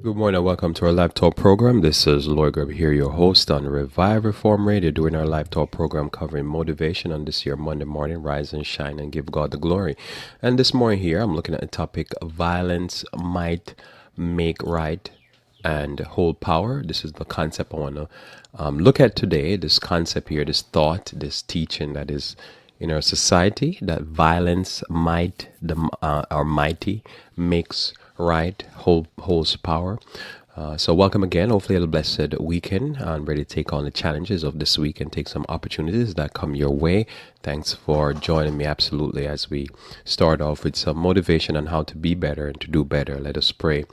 Good morning and welcome to our Live Talk program. This is Lloyd Gerber here, your host on Revive Reform Radio, doing our Live Talk program covering motivation on this year, Monday morning, rise and shine and give God the glory. And this morning here, I'm looking at the topic, violence might make right and hold power. This is the concept I want to look at today, this concept here, this thought, this teaching that is in our society, that violence might, or mighty, makes right, holds power. So welcome again. Hopefully a blessed weekend. I'm ready to take on the challenges of this week and take some opportunities that come your way. Thanks for joining me absolutely as we start off with some motivation on how to be better and to do better. Let us pray.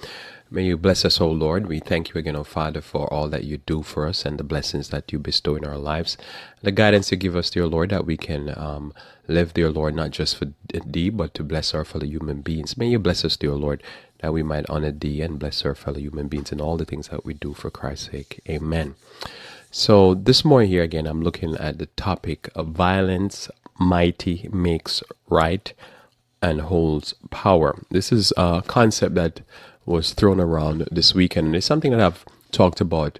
May you bless us, O Lord. We thank you again, O Father, for all that you do for us and the blessings that you bestow in our lives. The guidance you give us, dear Lord, that we can live, dear Lord, not just for thee, but to bless our fellow human beings. May you bless us, dear Lord, that we might honor thee and bless our fellow human beings in all the things that we do for Christ's sake. Amen. So this morning here again, I'm looking at the topic of violence mighty makes right and holds power. This is a concept that was thrown around this weekend, and it's something that I've talked about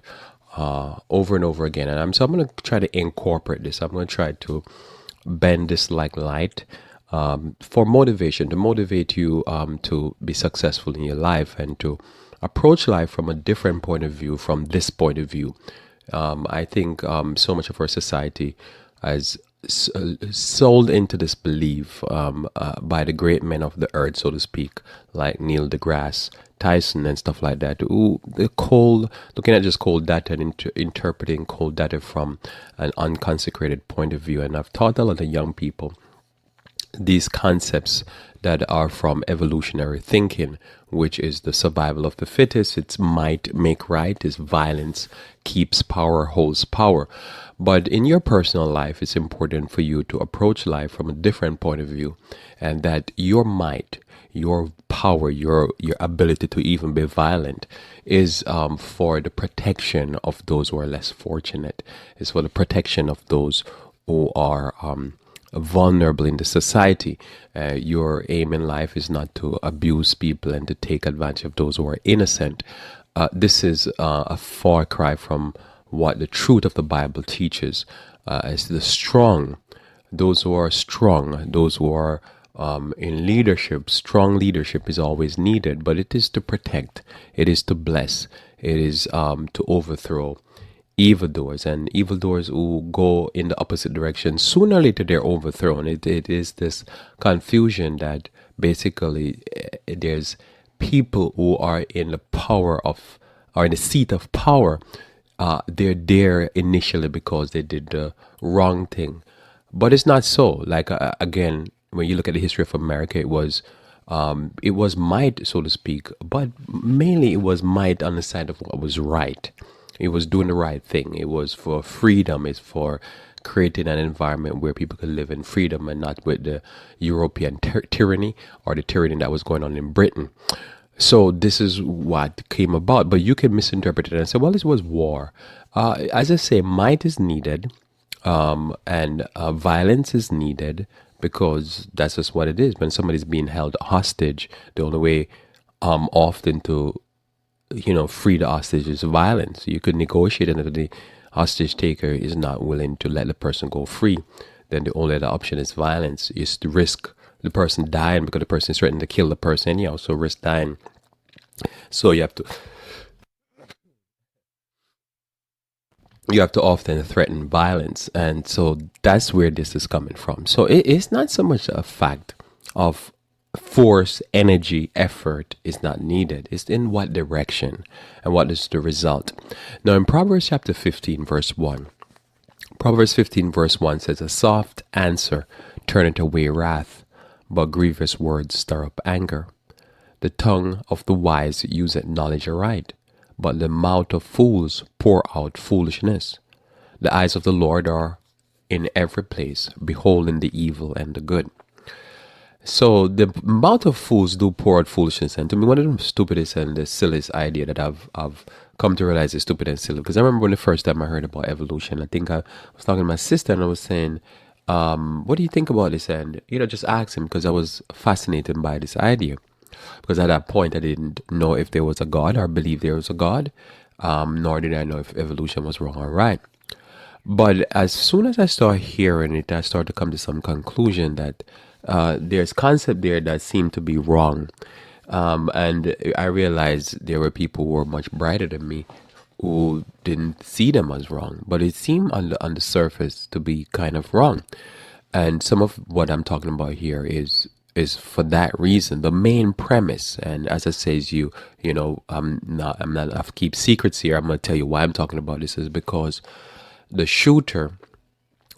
over and over again. And so I'm going to try to incorporate this. I'm going to try to bend this like light for motivation, to motivate you to be successful in your life and to approach life from a different point of view, from this point of view. I think so much of our society has sold into this belief by the great men of the earth, so to speak, like Neil deGrasse Tyson and stuff like that, who looking at just cold data and interpreting cold data from an unconsecrated point of view. And I've taught a lot of young people these concepts that are from evolutionary thinking, which is the survival of the fittest. It's might make right, is violence keeps power, holds power. But in your personal life, it's important for you to approach life from a different point of view, and that your might, your power, your ability to even be violent is for the protection of those who are less fortunate. It's for the protection of those who are vulnerable in the society. Your aim in life is not to abuse people and to take advantage of those who are innocent. This is a far cry from what the truth of the Bible teaches. As the strong, those who are strong, those who are in leadership, strong leadership is always needed, but it is to protect, it is to bless, it is to overthrow evildoers, and evildoers who go in the opposite direction, sooner or later they're overthrown. It is this confusion that basically there's people who are in the power of, or in the seat of power. They're there initially because they did the wrong thing, but it's not so. Like again, when you look at the history of America, it was might, so to speak, but mainly it was might on the side of what was right. It was doing the right thing. It was for freedom. It's for creating an environment where people could live in freedom and not with the European tyranny or the tyranny that was going on in Britain. So this is what came about. But you can misinterpret it and say, well, this was war. As I say, might is needed and violence is needed, because that's just what it is. When somebody's being held hostage, the only way often to free the hostage is violence. You could negotiate, and if the hostage taker is not willing to let the person go free, then the only other option is violence, is to risk the person dying, because the person is threatening to kill the person anyhow, so risk dying. So you have to often threaten violence, and so that's where this is coming from. So it's not so much a fact of force, energy, effort is not needed. It's in what direction and what is the result. Now in Proverbs chapter 15 verse 1, Proverbs 15 verse 1 says, a soft answer turneth away wrath, but grievous words stir up anger. The tongue of the wise useth knowledge aright, but the mouth of fools pour out foolishness. The eyes of the Lord are in every place, beholding the evil and the good. So the mouth of fools do pour out foolishness. And to me, one of the stupidest and the silliest idea that I've come to realize is stupid and silly. Because I remember when the first time I heard about evolution, I think I was talking to my sister and I was saying, what do you think about this? And, just ask him, because I was fascinated by this idea. because at that point I didn't know if there was a God or believe there was a God, nor did I know if evolution was wrong or right. But as soon as I start hearing it, I start to come to some conclusion that there's concept there that seemed to be wrong. And I realized there were people who were much brighter than me who didn't see them as wrong, but it seemed on the surface to be kind of wrong. And some of what I'm talking about here is for that reason, the main premise. And as I says, I'm not I keep secrets here. I'm gonna tell you why I'm talking about this is because the shooter,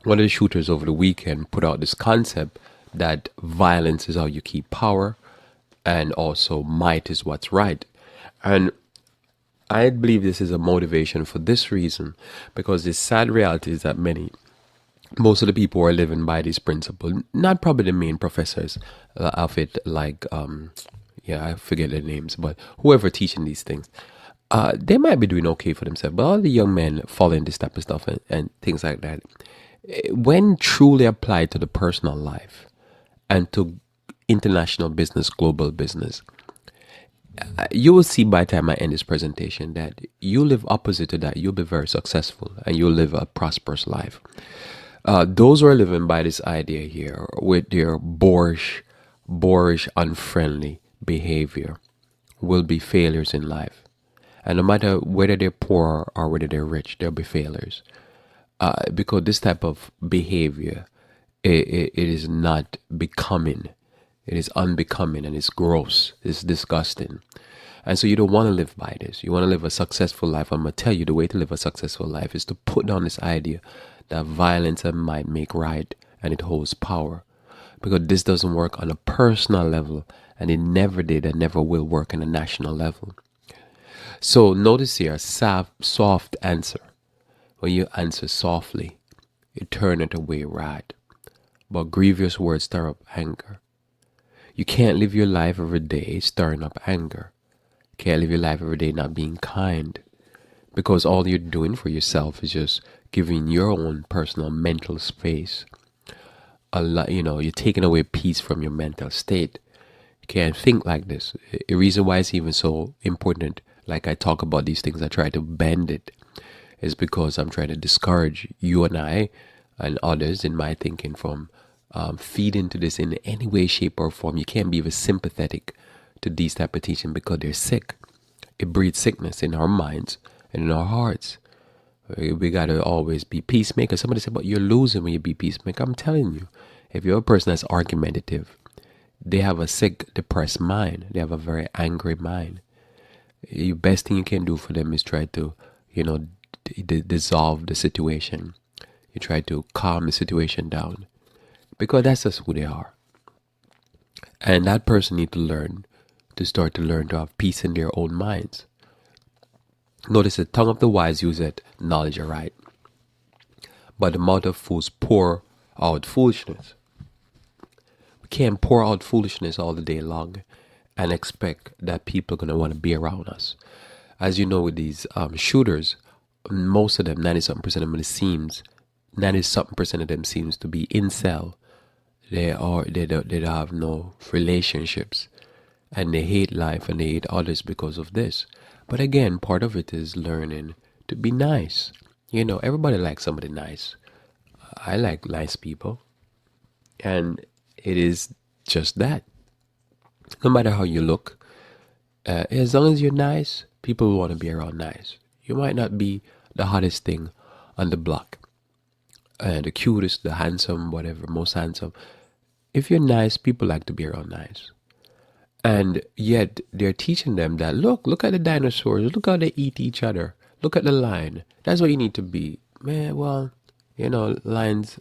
one of the shooters over the weekend put out this concept that violence is how you keep power and also might is what's right. And I believe this is a motivation for this reason because the sad reality is that most of the people who are living by this principle, not probably the main professors of it, like, I forget their names, but whoever teaching these things, they might be doing okay for themselves. But all the young men following this type of stuff and things like that, when truly applied to the personal life and to international business, global business, you will see by the time I end this presentation that you live opposite to that. You'll be very successful and you'll live a prosperous life. Those who are living by this idea here with their boorish, unfriendly behavior will be failures in life. And no matter whether they're poor or whether they're rich, they'll be failures. Because this type of behavior, it is not becoming. It is unbecoming and it's gross. It's disgusting. And so you don't want to live by this. You want to live a successful life. I'm going to tell you the way to live a successful life is to put down this idea that violence might make right and it holds power. Because this doesn't work on a personal level and it never did and never will work on a national level. So notice here, soft answer. When you answer softly, you turn it away right. But grievous words stir up anger. You can't live your life every day stirring up anger. You can't live your life every day not being kind. Because all you're doing for yourself is just giving your own personal mental space. You're taking away peace from your mental state. You can't think like this. The reason why it's even so important, like I talk about these things, I try to bend it, is because I'm trying to discourage you and I and others in my thinking from feed into this in any way, shape, or form. You can't be even sympathetic to these type of teaching because they're sick. It breeds sickness in our minds and in our hearts. We got to always be peacemakers. Somebody said, but you're losing when you be peacemaker. I'm telling you, if you're a person that's argumentative, they have a sick, depressed mind. They have a very angry mind. The best thing you can do for them is try to, dissolve the situation. You try to calm the situation down. Because that's just who they are. And that person needs to start to learn to have peace in their own minds. Notice the tongue of the wise useth knowledge aright, but the mouth of fools pour out foolishness. We can't pour out foolishness all the day long and expect that people are going to want to be around us. As you know, with these shooters, most of them, 90-something% of them seems 90-something% of them seems to be incel. They don't have no relationships, and they hate life and they hate others because of this. But again, part of it is learning to be nice. Everybody likes somebody nice. I like nice people, and it is just that. No matter how you look, as long as you're nice, people will want to be around nice. You might not be the hottest thing on the block, the cutest, the handsome, whatever, most handsome. If you're nice, people like to be around nice. And yet they're teaching them that, look at the dinosaurs. Look how they eat each other. Look at the lion. That's what you need to be. Man, well, lions,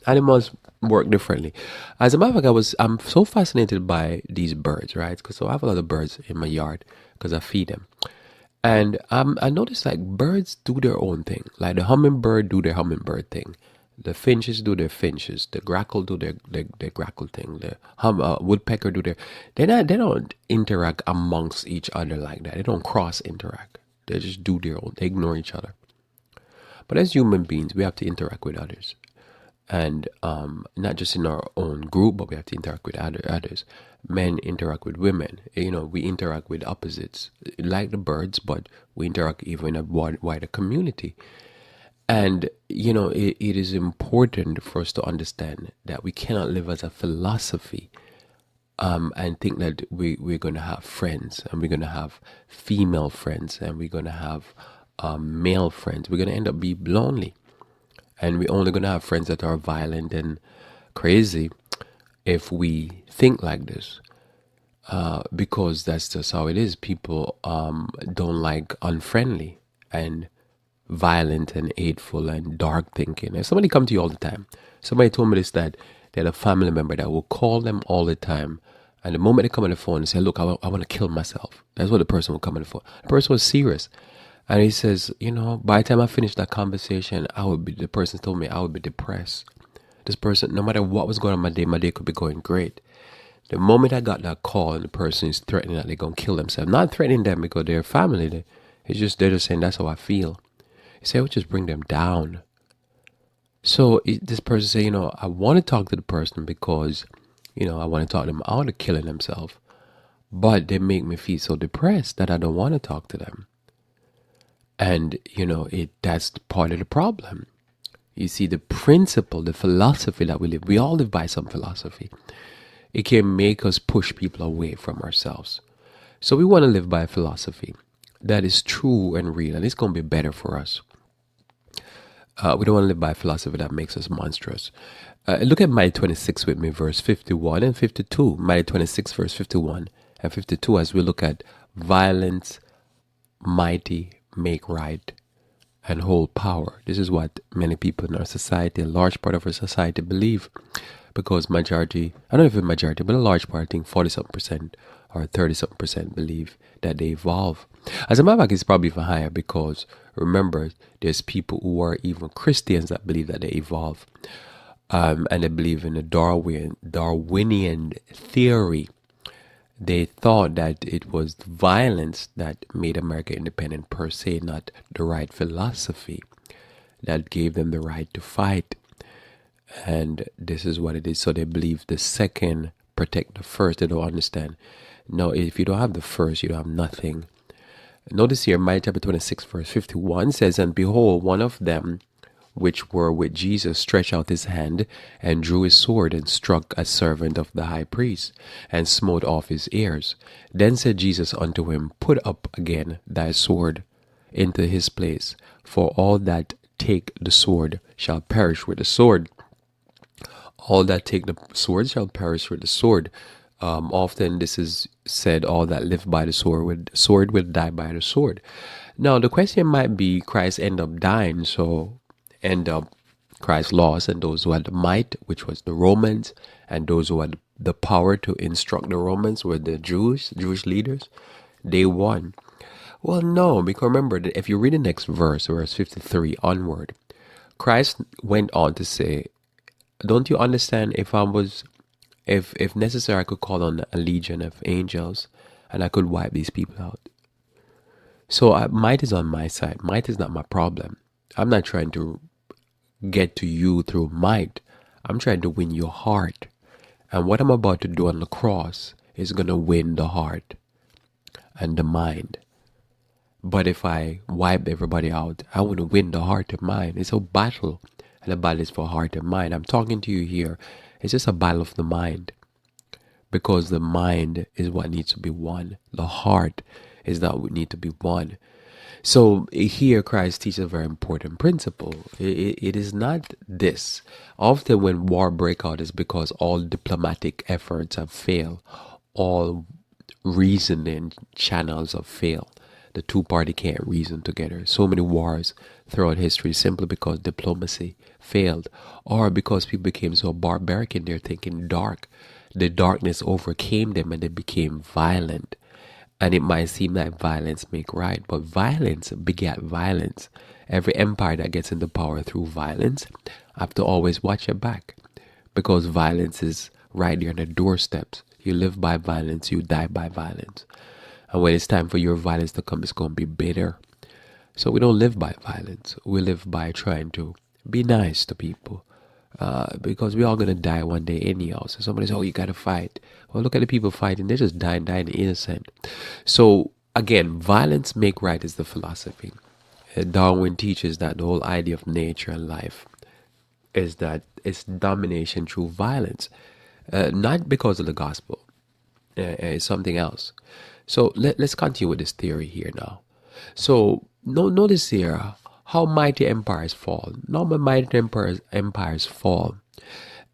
animals work differently. As a matter of fact, I'm so fascinated by these birds, right? Because I have a lot of birds in my yard because I feed them. And I noticed like birds do their own thing. Like the hummingbird do their hummingbird thing. The finches do their finches. The grackle do their grackle thing. The woodpecker do their. They don't interact amongst each other like that. They don't cross interact. They just do their own. They ignore each other. But as human beings, we have to interact with others. And not just in our own group, but we have to interact with others. Men interact with women. We interact with opposites, like the birds, but we interact even in a wider community. And it is important for us to understand that we cannot live as a philosophy, and think that we're going to have friends, and we're going to have female friends, and we're going to have male friends. We're going to end up being lonely, and we're only going to have friends that are violent and crazy if we think like this, because that's just how it is. People don't like unfriendly and violent and hateful and dark thinking. If somebody come to you all the time, somebody told me this, that they had a family member that will call them all the time, and the moment they come on the phone and say, look, I want to kill myself. That's what the person will come on the phone. The person was serious. And he says, by the time I finished that conversation, the person told me I would be depressed. This person, no matter what was going on my day could be going great. The moment I got that call and the person is threatening that they're going to kill themselves, not threatening them because they're family, they're just saying, that's how I feel. He said, it would just bring them down. So this person said, I want to talk to the person because, I want to talk them out of killing themselves. But they make me feel so depressed that I don't want to talk to them. And, that's part of the problem. You see, the principle, the philosophy that we all live by some philosophy. It can make us push people away from ourselves. So we want to live by a philosophy that is true and real, and it's going to be better for us. We don't want to live by a philosophy that makes us monstrous. Look at Matthew 26 with me, verse 51 and 52. Matthew 26, verse 51 and 52, as we look at violence, mighty make right, and hold power. This is what many people in our society, a large part of our society, believe. Because majority, I don't know if it's majority, but a large part, I think 40-something% or 30-something% believe that they evolve. As a matter of fact, it's probably even higher, because remember, there's people who are even Christians that believe that they evolve. And they believe in the Darwinian theory. They thought that it was violence that made America independent per se, not the right philosophy that gave them the right to fight. And this is what it is. So they believe the second protect the first. They don't understand. No, if you don't have the first, you don't have nothing. Notice here, Matthew chapter 26, verse 51 says, and behold, one of them which were with Jesus stretched out his hand and drew his sword and struck a servant of the high priest and smote off his ears. Then said Jesus unto him, put up again thy sword into his place, for all that take the sword shall perish with the sword. All that take the sword shall perish with the sword. Often this is said, all that live by the sword will die by the sword. Now the question might be, Christ end up dying, so end up Christ lost, and those who had the might, which was the Romans, and those who had the power to instruct the Romans were the Jewish leaders, they won. Well, no, because remember that if you read the next verse 53 onward, Christ went on to say, don't you understand, if necessary, I could call on a legion of angels and I could wipe these people out. So might is on my side. Might is not my problem. I'm not trying to get to you through might. I'm trying to win your heart. And what I'm about to do on the cross is going to win the heart and the mind. But if I wipe everybody out, I want to win the heart and mind. It's a battle. And the battle is for heart and mind. I'm talking to you here. It's just a battle of the mind. Because the mind is what needs to be won. The heart is not what needs to be won. So here Christ teaches a very important principle. It is not this. Often when war breaks out, is because all diplomatic efforts have failed. All reasoning channels have failed. The two parties can't reason together. So many wars throughout history simply because diplomacy failed, or because people became so barbaric in their thinking, dark. The darkness overcame them and they became violent. And it might seem like violence make right, but violence begat violence. Every empire that gets into power through violence have to always watch your back, because violence is right there on the doorsteps. You live by violence, you die by violence. And when it's time for your violence to come, it's going to be bitter. So we don't live by violence. We live by trying to be nice to people, because we're all gonna die one day anyhow. So somebody says, "Oh, you gotta fight." Well, look at the people fighting; they're just dying innocent. So again, violence make right is the philosophy. Darwin teaches that the whole idea of nature and life is that it's domination through violence, not because of the gospel. It's something else. So let's continue with this theory here now. So notice here how mighty empires fall. Normal mighty empires fall,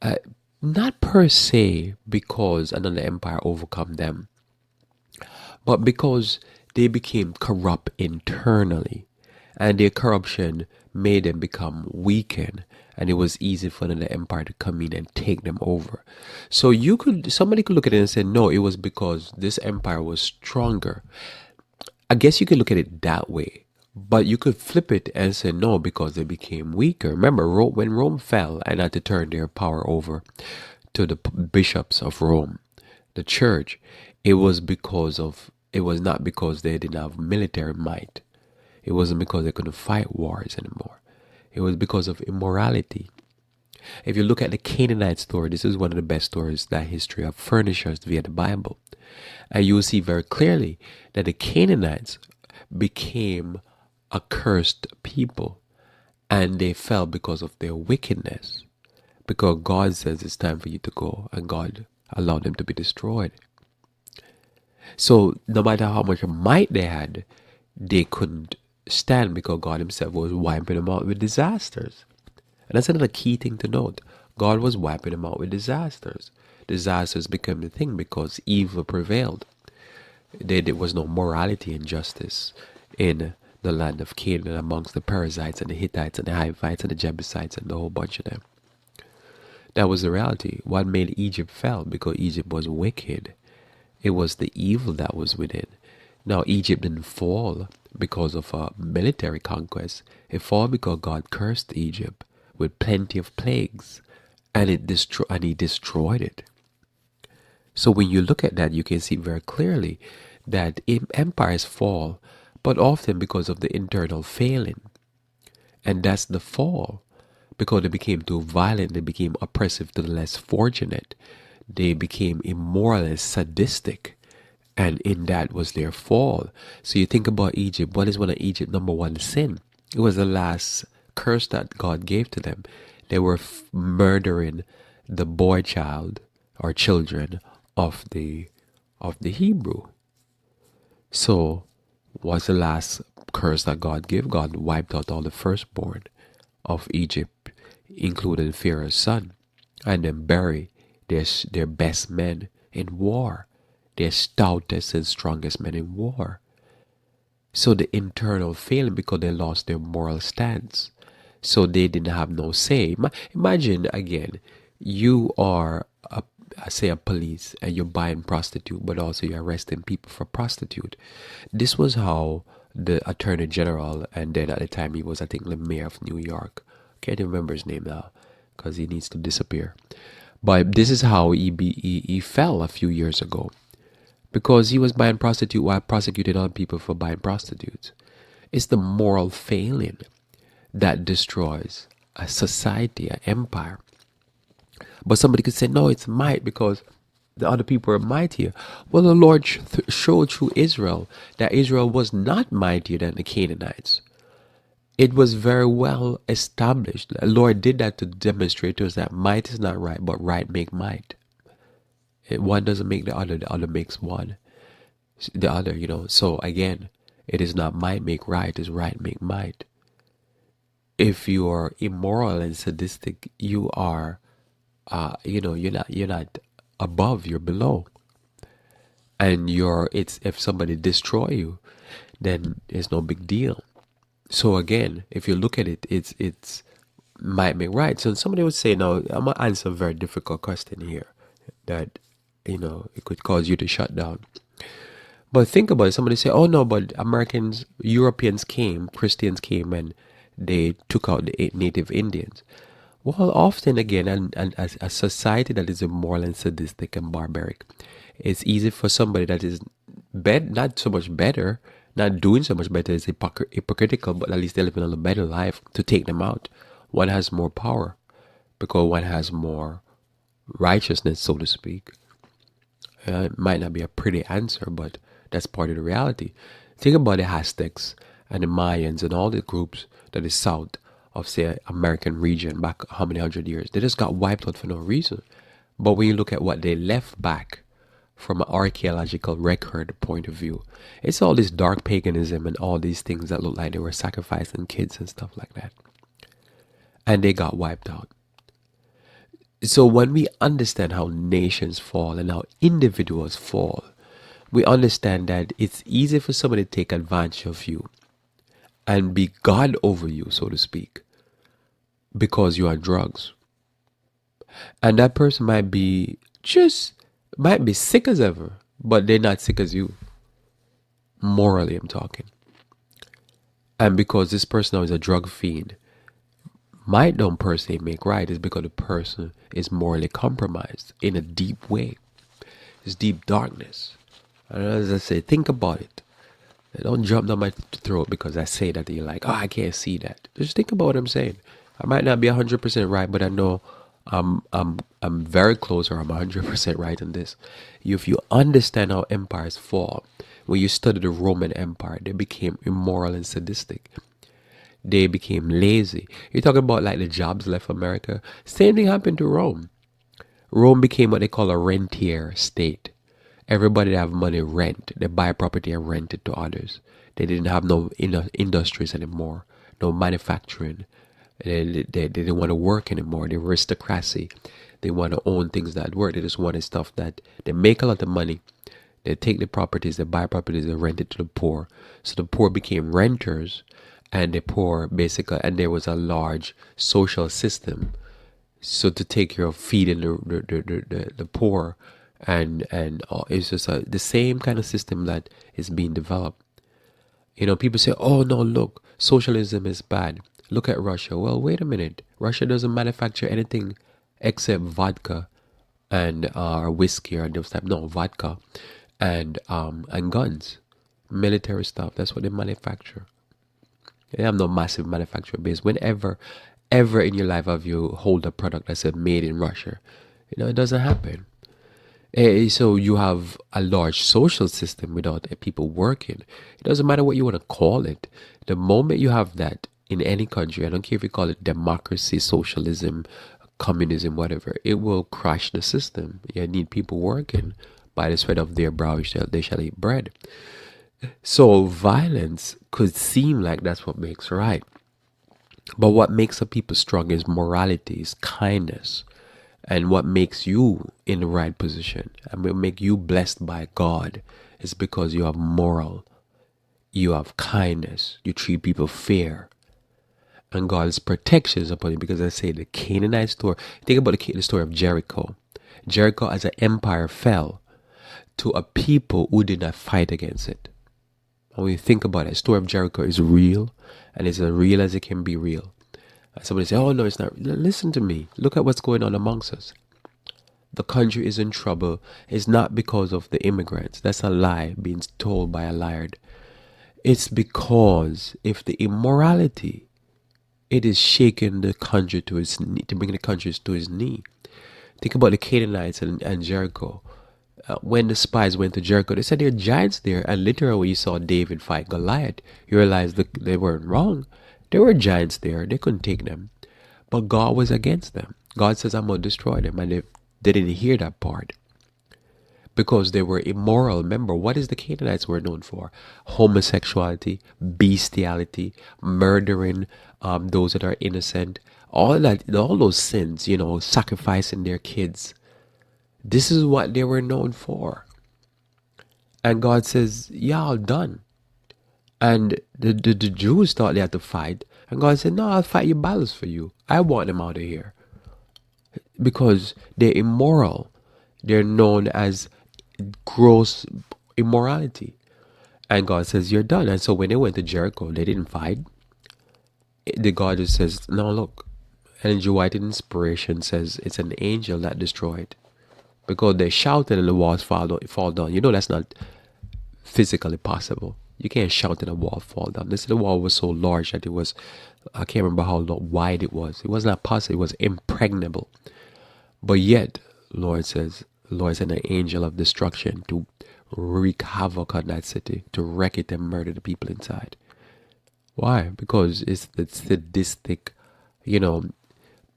uh, not per se because another empire overcome them, but because they became corrupt internally, and their corruption made them become weakened, and it was easy for the empire to come in and take them over. So somebody could look at it and say, no, it was because this empire was stronger. I guess you could look at it that way, but you could flip it and say no, because they became weaker. Remember, when Rome fell and had to turn their power over to the bishops of Rome, the church, it was not because they didn't have military might. It wasn't because they couldn't fight wars anymore. It was because of immorality. If you look at the Canaanite story, this is one of the best stories that history have furnished us via the Bible. And you will see very clearly that the Canaanites became a cursed people, and they fell because of their wickedness. Because God says it's time for you to go, and God allowed them to be destroyed. So no matter how much might they had, they couldn't stand because God himself was wiping them out with disasters. And that's another key thing to note. God was wiping them out with disasters. Disasters became the thing because evil prevailed. There was no morality and justice in the land of Canaan amongst the Perizzites and the Hittites and the Hivites and the Jebusites and the whole bunch of them. That was the reality. What made Egypt fall? Because Egypt was wicked. It was the evil that was within. Now, Egypt didn't fall because of a military conquest. It fell because God cursed Egypt with plenty of plagues, and he destroyed it. So when you look at that, you can see very clearly that empires fall, but often because of the internal failing. And that's the fall. Because they became too violent, they became oppressive to the less fortunate. They became immoral and sadistic. And in that was their fall. So you think about Egypt. What is one of Egypt's number one sin? It was the last curse that God gave to them. They were murdering the boy child or children of the Hebrew. So what's the last curse that God gave? God wiped out all the firstborn of Egypt, including Pharaoh's son, and then buried their best men in war, their stoutest and strongest men in war. So the internal failing because they lost their moral stance. So they didn't have no say. Imagine again, you are say a police and you're buying prostitute, but also you're arresting people for prostitute. This was how the Attorney General, and then at the time he was, I think, the mayor of New York. Can't remember his name now because he needs to disappear. But this is how he fell a few years ago, because he was buying prostitute while prosecuting other people for buying prostitutes. It's the moral failing that destroys a society, an empire. But somebody could say, no, it's might because the other people are mightier. Well, the Lord showed through Israel that Israel was not mightier than the Canaanites. It was very well established. The Lord did that to demonstrate to us that might is not right, but right make might. One doesn't make the other makes one. The other, So again, it is not might make right, it's right make might. If you are immoral and sadistic, you are, you're not above, you're below. And if somebody destroy you, then it's no big deal. So again, if you look at it, it's might make right. So somebody would say, no, I'm gonna answer a very difficult question here that it could cause you to shut down. But think about it. Somebody say, oh no, but Europeans came, Christians came, and they took out the native Indians. Well, often again, and a society that is immoral and sadistic and barbaric, it's easy for somebody that is not so much better, not doing so much better, is hypocritical, but at least they're living a better life, to take them out. One has more power because one has more righteousness, so to speak. It might not be a pretty answer, but that's part of the reality. Think about the Aztecs and the Mayans and all the groups that is south of, say, American region back how many hundred years. They just got wiped out for no reason. But when you look at what they left back from an archaeological record point of view, it's all this dark paganism and all these things that look like they were sacrificing kids and stuff like that. And they got wiped out. So when we understand how nations fall and how individuals fall, we understand that it's easy for somebody to take advantage of you and be God over you, so to speak, because you're on drugs. And that person might be sick as ever, but they're not sick as you. Morally, I'm talking. And because this person now is a drug fiend, might don't per se make right is because the person is morally compromised in a deep way. It's deep darkness. And as I say, think about it. Don't jump down my throat because I say that and you're like, oh, I can't see that. Just think about what I'm saying. I might not be 100% right, but I know I'm very close, or I'm 100% right in this. If you understand how empires fall, when you study the Roman Empire, they became immoral and sadistic. They became lazy. You're talking about like the jobs left America. Same thing happened to Rome. Rome became what they call a rentier state. Everybody that have money rent. They buy property and rent it to others. They didn't have no industries anymore, no manufacturing. They didn't want to work anymore. They were aristocracy. They want to own things that work. They just wanted stuff that they make a lot of money. They take the properties, they buy properties, they rent it to the poor. So the poor became renters, and the poor basically, and there was a large social system. So to take care of feeding the poor, and it's just the same kind of system that is being developed. People say, oh no, look, socialism is bad. Look at Russia. Well, wait a minute. Russia doesn't manufacture anything except vodka and whiskey or those type. No, vodka and guns, military stuff. That's what they manufacture. They have no massive manufacturing base. Whenever, ever in your life have you hold a product that said made in Russia? It doesn't happen. So you have a large social system without people working. It doesn't matter what you want to call it. The moment you have that in any country, I don't care if you call it democracy, socialism, communism, whatever, it will crash the system. You need people working. By the sweat of their brow they shall eat bread. So violence could seem like that's what makes right. But what makes a people strong is morality, is kindness. And what makes you in the right position and will make you blessed by God is because you have moral, you have kindness, you treat people fair. And God's protection is upon you, because I say the Canaanite story. Think about the story of Jericho. Jericho as an empire fell to a people who did not fight against it. And when you think about it, the story of Jericho is real, and it's as real as it can be real. And somebody say, oh no, it's not. Listen to me. Look at what's going on amongst us. The country is in trouble. It's not because of the immigrants. That's a lie being told by a liar. It's because if the immorality, it is shaking the country to its knee, to bring the country to its knee. Think about the Canaanites and Jericho. When the spies went to Jericho, they said there are giants there. And literally when you saw David fight Goliath, you realized that they weren't wrong. There were giants there. They couldn't take them. But God was against them. God says, I'm going to destroy them. And they didn't hear that part, because they were immoral. Remember, what is the Canaanites were known for? Homosexuality, bestiality, murdering those that are innocent. All those sins, sacrificing their kids. This is what they were known for. And God says, y'all done. And the Jews thought they had to fight. And God said, no, I'll fight your battles for you. I want them out of here. Because they're immoral. They're known as gross immorality. And God says, you're done. And so when they went to Jericho, they didn't fight. The God just says, no, look. And the White inspiration says it's an angel that destroyed. Because they shouted and the walls fall down. That's not physically possible. You can't shout and a wall fall down. This the wall was so large that it was, I can't remember how wide it was. It was not possible. It was impregnable. But yet, Lord sent an angel of destruction to wreak havoc on that city, to wreck it and murder the people inside. Why? Because it's the sadistic, you know,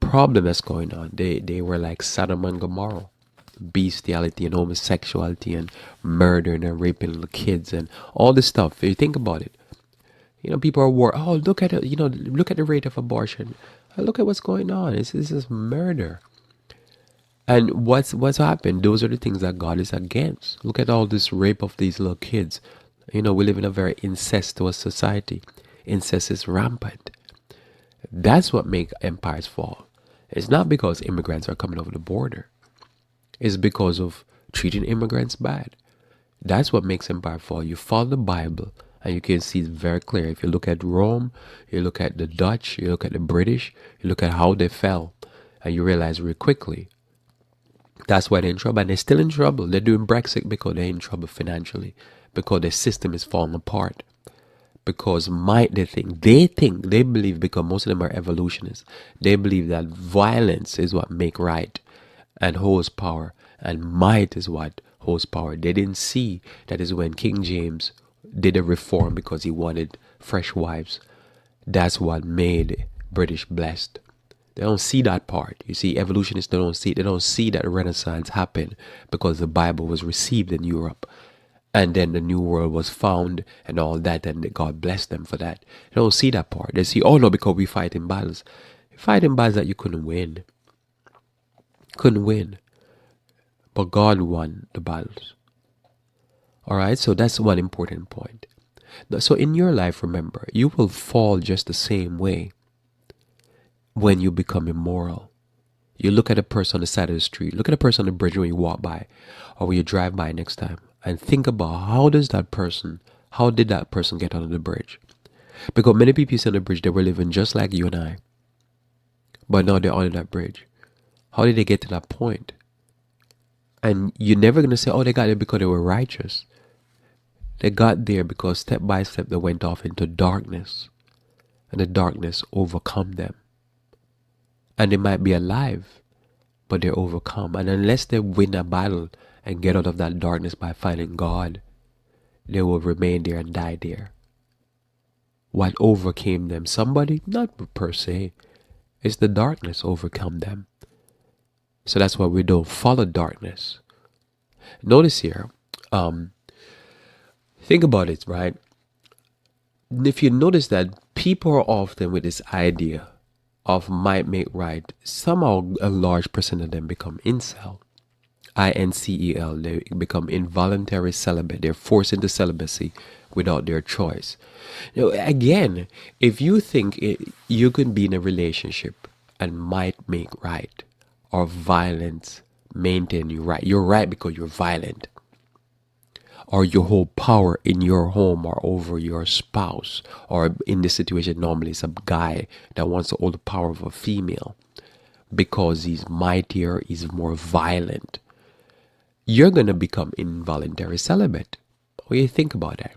problem that's going on. They were like Sodom and Gomorrah, bestiality and homosexuality and murdering and raping little kids and all this stuff. If you think about it, people are war. Oh, look at it. Look at the rate of abortion. Look at what's going on. This is murder. And what's happened? Those are the things that God is against. Look at all this rape of these little kids. We live in a very incestuous society. Incest is rampant. That's what makes empires fall. It's not because immigrants are coming over the border. It's because of treating immigrants bad. That's what makes empire fall. You follow the Bible and you can see it very clear. If you look at Rome, you look at the Dutch, you look at the British, you look at how they fell, and you realize really quickly that's why they're in trouble. And they're still in trouble. They're doing Brexit because they're in trouble financially, because their system is falling apart. Because they believe, because most of them are evolutionists, they believe that violence is what make right and holds power, and might is what holds power. They didn't see that is when King James did a reform because he wanted fresh wives. That's what made British blessed. They don't see that part. You see, evolutionists don't see it. They don't see that Renaissance happened because the Bible was received in Europe. And then the New World was found and all that, and God blessed them for that. They don't see that part. They see, oh no, because we fight in battles. You fight in battles that you couldn't win. Couldn't win. But God won the battles. Alright, so that's one important point. So in your life, remember, you will fall just the same way when you become immoral. You look at a person on the side of the street, look at a person on the bridge when you walk by, or when you drive by next time, and think about how did that person get under the bridge? Because many people on the bridge, they were living just like you and I, but now they're under that bridge. How did they get to that point? And you're never going to say, oh, they got there because they were righteous. They got there because step by step they went off into darkness, and the darkness overcome them. And they might be alive, but they're overcome. And unless they win a battle and get out of that darkness by finding God, they will remain there and die there. What overcame them? Somebody? Not per se. It's the darkness overcome them. So that's why we don't follow darkness. Notice here, think about it, right? If you notice that people are often with this idea of might make right, somehow a large percent of them become incel. INCEL. They become involuntary celibate. They're forced into celibacy without their choice. Again, if you think you can be in a relationship and might make right, or violence maintain you right, you're right because you're violent, or you hold power in your home or over your spouse, or in this situation normally it's a guy that wants to hold the power of a female because he's mightier, he's more violent, you're going to become involuntary celibate. What do you think about that?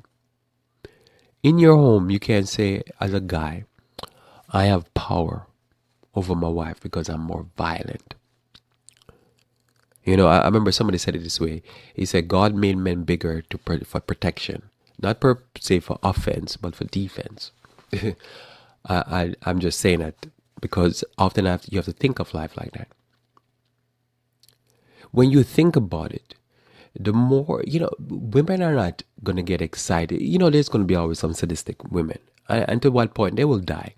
In your home, you can't say as a guy, I have power over my wife because I'm more violent. I remember somebody said it this way. He said, God made men bigger for protection. Not per se for offense, but for defense. I'm just saying that because often you have to think of life like that. When you think about it, the more, women are not going to get excited. There's going to be always some sadistic women. And to what point? They will die.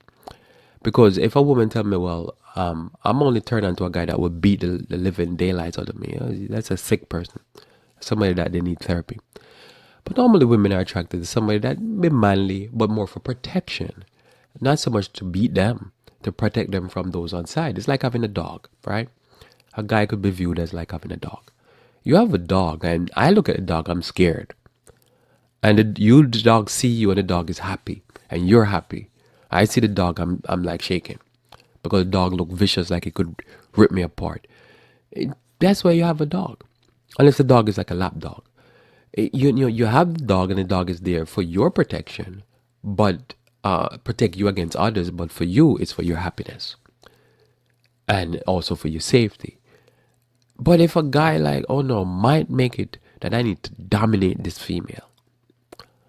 Because if a woman tell me, well, I'm only turned on to a guy that will beat the living daylights out of me, that's a sick person. Somebody that they need therapy. But normally women are attracted to somebody that be manly, but more for protection. Not so much to beat them, to protect them from those on side. It's like having a dog, right? A guy could be viewed as like having a dog. You have a dog, and I look at a dog, I'm scared. And the dog see you, and the dog is happy, and you're happy. I see the dog, I'm like shaking, because the dog look vicious, like it could rip me apart. That's why you have a dog, unless the dog is like a lap dog. You have the dog, and the dog is there for your protection, but protect you against others. But for you, it's for your happiness and also for your safety. But if a guy like, oh no, might make it that I need to dominate this female,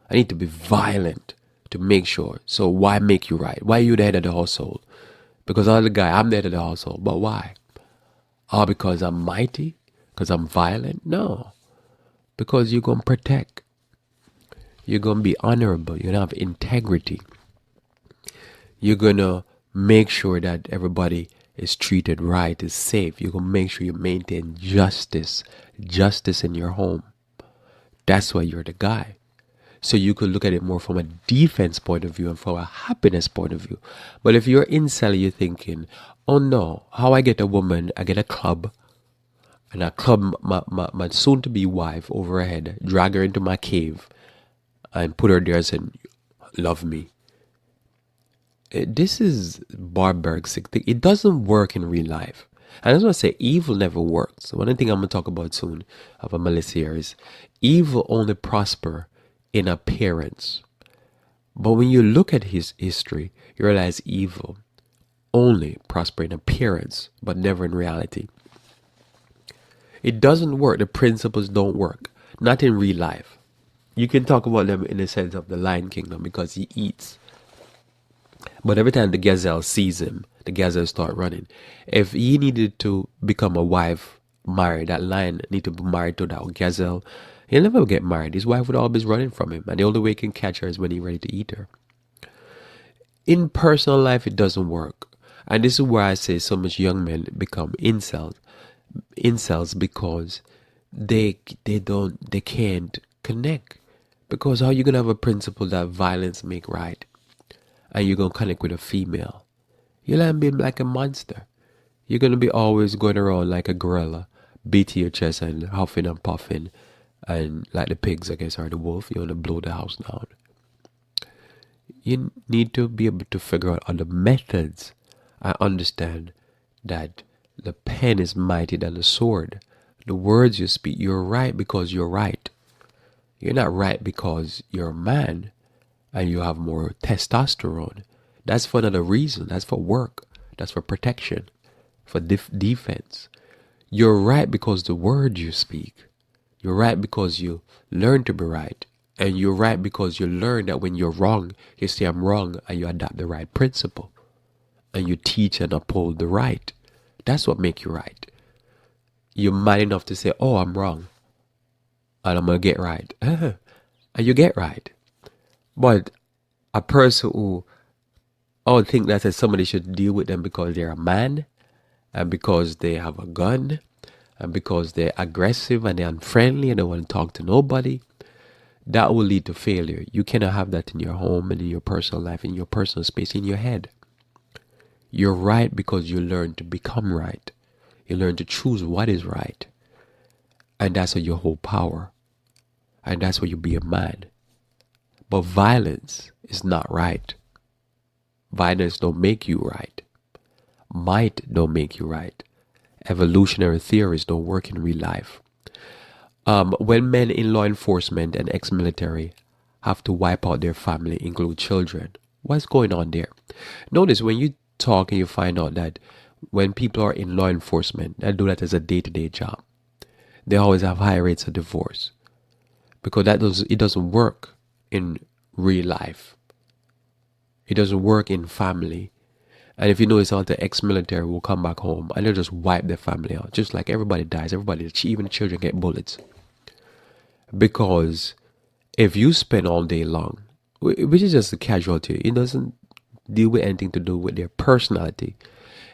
I need to be violent to make sure. So why make you right? Why are you the head of the household? Because I'm the guy, I'm the head of the household. But why? Oh, because I'm mighty? Because I'm violent? No. Because you're going to protect. You're going to be honorable. You're going to have integrity. You're going to make sure that everybody is treated right, is safe. You're going to make sure you maintain justice in your home. That's why you're the guy. So you could look at it more from a defense point of view and from a happiness point of view. But if you're incel, you're thinking, oh no, how I get a woman, I get a club, and I club my soon-to-be wife over her head, drag her into my cave, and put her there and say, love me. This is barbaric sick thing. It doesn't work in real life. And I just want to say, evil never works. One thing I'm going to talk about soon of a Melissa here is evil only prosper in appearance. But when you look at his history, you realize evil only prosper in appearance, but never in reality. It doesn't work. The principles don't work. Not in real life. You can talk about them in the sense of the Lion Kingdom because he eats. But every time the gazelle sees him, the gazelle start running. If he needed to become a wife, marry that lion, need to be married to that gazelle, he'll never get married. His wife would always running from him, and the only way he can catch her is when he's ready to eat her. In personal life, it doesn't work, and this is where I say so much young men become incels because they can't connect. Because how you gonna have a principle that violence make right, and you're gonna connect with a female? You'll end up like a monster. You're gonna be always going around like a gorilla, beating your chest and huffing and puffing, and like the pigs, I guess, or the wolf, you want to blow the house down. You need to be able to figure out other methods. I understand that the pen is mightier than the sword. The words you speak, you're right because you're right. You're not right because you're a man and you have more testosterone. That's for another reason. That's for work. That's for protection, for defense. You're right because the words you speak. You're right because you learn to be right. And you're right because you learn that when you're wrong, you say I'm wrong and you adopt the right principle. And you teach and uphold the right. That's what makes you right. You're mad enough to say, oh, I'm wrong. And I'm going to get right. And you get right. But a person who think that somebody should deal with them because they're a man and because they have a gun and because they're aggressive and they're unfriendly and they want to talk to nobody, that will lead to failure. You cannot have that in your home and in your personal life, in your personal space, in your head. You're right because you learn to become right. You learn to choose what is right. And that's how you hold power. And that's where you be a man. But violence is not right. Violence don't make you right. Might don't make you right. Evolutionary theories don't work in real life. When men in law enforcement and ex-military have to wipe out their family, include children, what's going on there? Notice when you talk and you find out that when people are in law enforcement, they do that as a day-to-day job. They always have high rates of divorce because it doesn't work in real life. It doesn't work in family. And if you notice, all the ex-military will come back home and they'll just wipe their family out. Just like everybody dies, even the children get bullets. Because if you spend all day long, which is just a casualty, it doesn't deal with anything to do with their personality.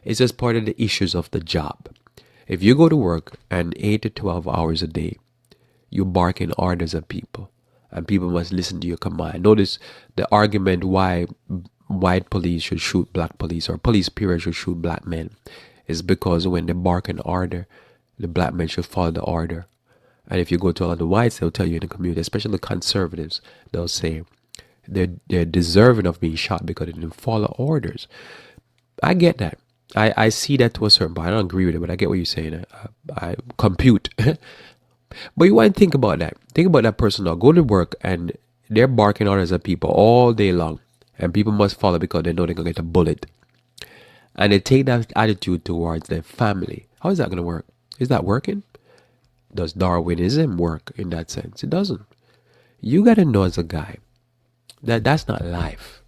It's just part of the issues of the job. If you go to work and 8 to 12 hours a day, you barking orders at people and people must listen to your command. Notice the argument why white police should shoot black police or police period should shoot black men is because when they bark an order, the black men should follow the order. And if you go to all the whites, they'll tell you in the community, especially the conservatives, they'll say they're deserving of being shot because they didn't follow orders. I get that. I see that to a certain point. I don't agree with it, but I get what you're saying. I compute. But you want to think about that. Think about that person now. Go to work and they're barking orders at people all day long. And people must follow because they know they're going to get a bullet. And they take that attitude towards their family. How is that going to work? Is that working? Does Darwinism work in that sense? It doesn't. You got to know as a guy that that's not life.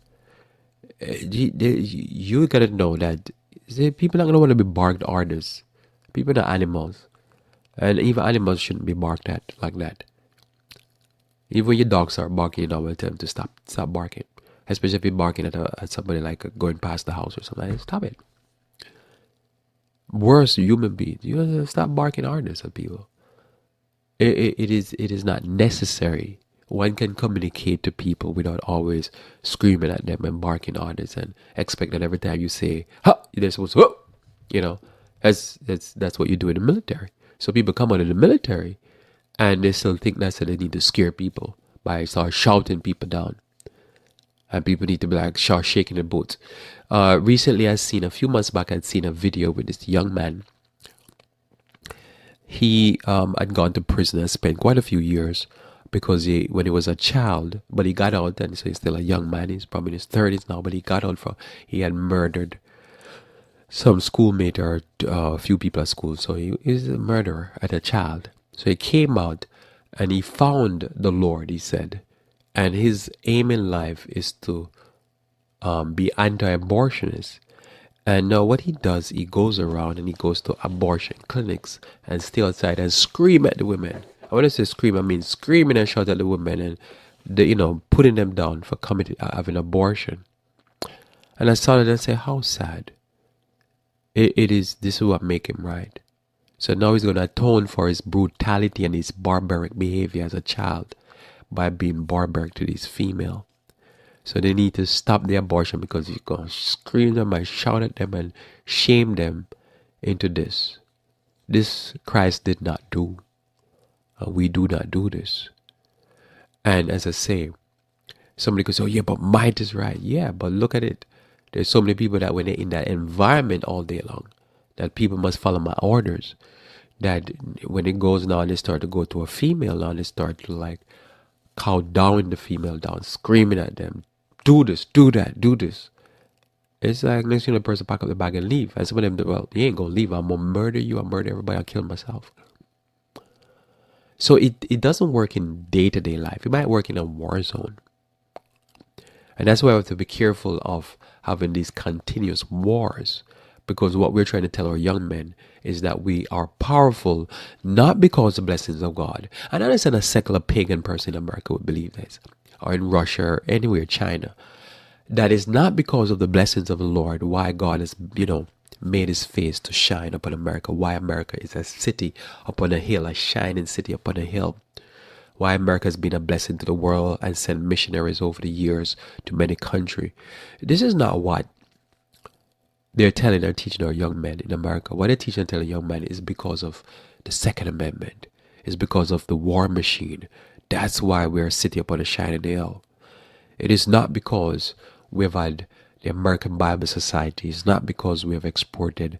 You got to know that people are not going to want to be barked orders. People are animals. And even animals shouldn't be barked at like that. Even when your dogs start barking, you know, will tell them to stop barking. Especially if you're barking at somebody like going past the house or something. Like, stop it. Worst human beings, you have to stop barking orders at people. It is not necessary. One can communicate to people without always screaming at them and barking orders and expect that every time you say "ha," they're supposed to, "whoa." You know, that's what you do in the military. So people come out of the military and they still think that, so they need to scare people by start shouting people down. And people need to be like shaking their boots. Recently, a few months back, I'd seen a video with this young man. He had gone to prison and spent quite a few years because when he was a child, but he got out, and so he's still a young man. He's probably in his 30s now, but he got out he had murdered some schoolmate or a few people at school. So he is a murderer as a child. So he came out and he found the Lord, he said. And his aim in life is to be anti-abortionist. And now what he does, he goes around and he goes to abortion clinics and stay outside and scream at the women. I want to say scream, I mean screaming and shout at the women and putting them down for having abortion. And I saw it and said, how sad. This is what make him right. So now he's going to atone for his brutality and his barbaric behavior as a child by being barbaric to these female. So they need to stop the abortion because you're going to scream them and shout at them and shame them into this. This Christ did not do. We do not do this. And as I say, somebody could say, oh yeah, but might is right. Yeah, but look at it. There's so many people that when they're in that environment all day long, that people must follow my orders, that when it goes now and they start to go to a female now, they start to like cow down the female down, screaming at them, do this, do that, do this. It's like next thing the person pack up the bag and leave. And some of them, well, you ain't gonna leave. I'm gonna murder you, I'll murder everybody, I'll kill myself. So it doesn't work in day-to-day life. It might work in a war zone. And that's why we have to be careful of having these continuous wars. Because what we're trying to tell our young men is that we are powerful not because of the blessings of God. And I understand a secular pagan person in America would believe this, or in Russia, or anywhere, China. That is not because of the blessings of the Lord why God has, made his face to shine upon America. Why America is a city upon a hill, a shining city upon a hill. Why America has been a blessing to the world and sent missionaries over the years to many countries. This is not what they're teaching our young men in America. What they're teaching and telling young men is because of the Second Amendment. It's because of the war machine. That's why we're a city upon a shining hill. It is not because we've had the American Bible Society. It's not because we have exported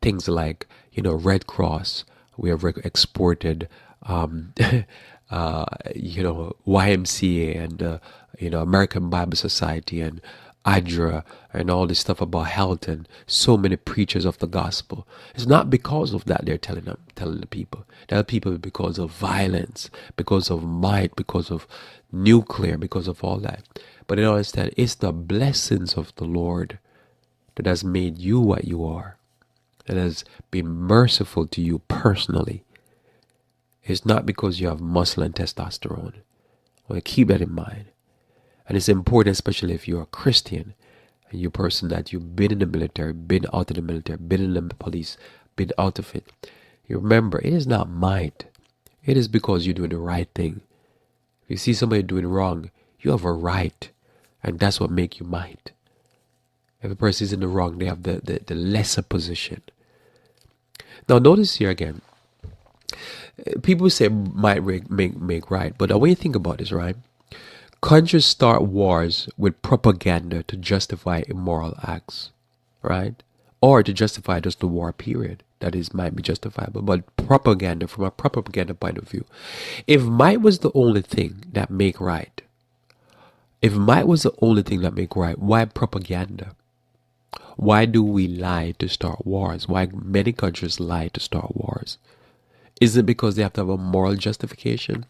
things like, Red Cross. We have exported, YMCA and, American Bible Society and ADRA and all this stuff about health and so many preachers of the gospel. It's not because of that they're telling the people. They're people because of violence, because of might, because of nuclear, because of all that. But they don't understand it's the blessings of the Lord that has made you what you are, that has been merciful to you personally. It's not because you have muscle and testosterone. Well, keep that in mind. And it's important, especially if you're a Christian and you're a person that you've been in the military, been out of the military, been in the police, been out of it. You remember, it is not might. It is because you're doing the right thing. If you see somebody doing wrong, you have a right. And that's what makes you might. If a person is in the wrong, they have the lesser position. Now notice here again, people say might make right, but when you think about this, right? Countries start wars with propaganda to justify immoral acts, right? Or to justify just the war period. that is might be justifiable, but propaganda, from a propaganda point of view, if might was the only thing that make right, if might was the only thing that make right, why propaganda? Why do we lie to start wars? Why many countries lie to start wars? Is it because they have to have a moral justification,